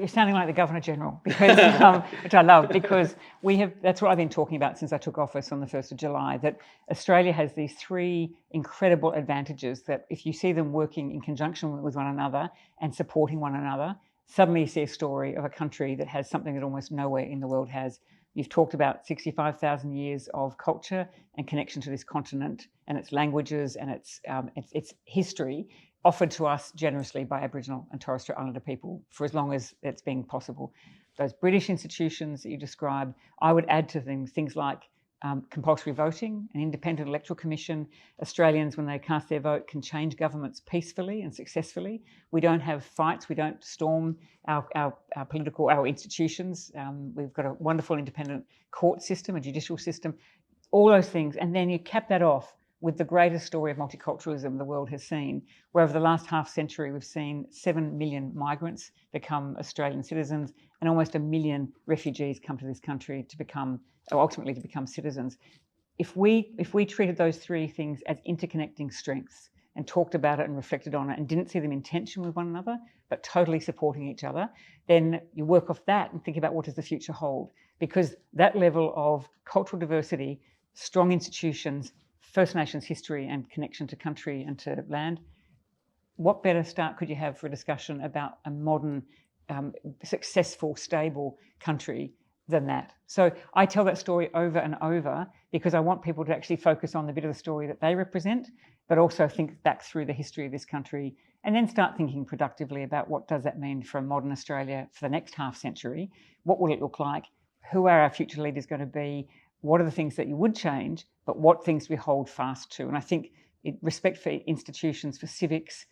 You're sounding like the Governor General, because, which I love, because that's what I've been talking about since I took office on the 1st of July, that Australia has these three incredible advantages that if you see them working in conjunction with one another and supporting one another, suddenly you see a story of a country that has something that almost nowhere in the world has. You've talked about 65,000 years of culture and connection to this continent and its languages and its history, offered to us generously by Aboriginal and Torres Strait Islander people for as long as it's been possible. Those British institutions that you described, I would add to things like compulsory voting, an independent electoral commission. Australians, when they cast their vote, can change governments peacefully and successfully. We don't have fights. We don't storm our institutions. We've got a wonderful independent court system, a judicial system, all those things. And then you cap that off with the greatest story of multiculturalism the world has seen, where over the last half century we've seen 7 million migrants become Australian citizens and almost 1 million refugees come to this country to ultimately become citizens. If we treated those three things as interconnecting strengths and talked about it and reflected on it and didn't see them in tension with one another, but totally supporting each other, then you work off that and think about what does the future hold. Because that level of cultural diversity, strong institutions, First Nations history and connection to country and to land, what better start could you have for a discussion about a modern, successful, stable country than that? So I tell that story over and over because I want people to actually focus on the bit of the story that they represent, but also think back through the history of this country and then start thinking productively about what does that mean for a modern Australia for the next half century? What will it look like? Who are our future leaders going to be? What are the things that you would change, but what things do we hold fast to? And I think respect for institutions, for civics,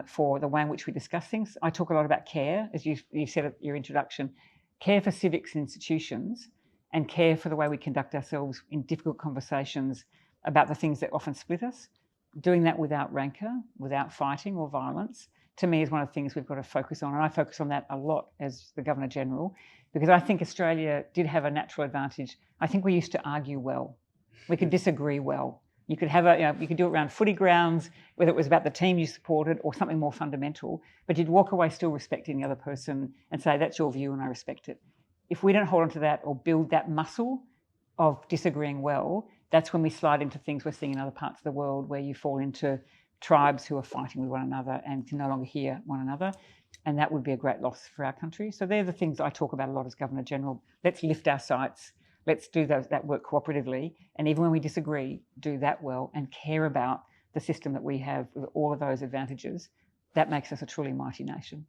for the way in which we discuss things. I talk a lot about care, as you said at your introduction, care for civics and institutions, and care for the way we conduct ourselves in difficult conversations about the things that often split us. Doing that without rancour, without fighting or violence, to me is one of the things we've got to focus on. And I focus on that a lot as the Governor General, because I think Australia did have a natural advantage. I think we used to argue well. We could disagree well. You could have you could do it around footy grounds, whether it was about the team you supported or something more fundamental, but you'd walk away still respecting the other person and say, that's your view and I respect it. If we don't hold on to that or build that muscle of disagreeing well, that's when we slide into things we're seeing in other parts of the world where you fall into tribes who are fighting with one another and can no longer hear one another. And that would be a great loss for our country. So they're the things I talk about a lot as Governor General. Let's lift our sights. Let's do that work cooperatively. And even when we disagree, do that well and care about the system that we have with all of those advantages. That makes us a truly mighty nation.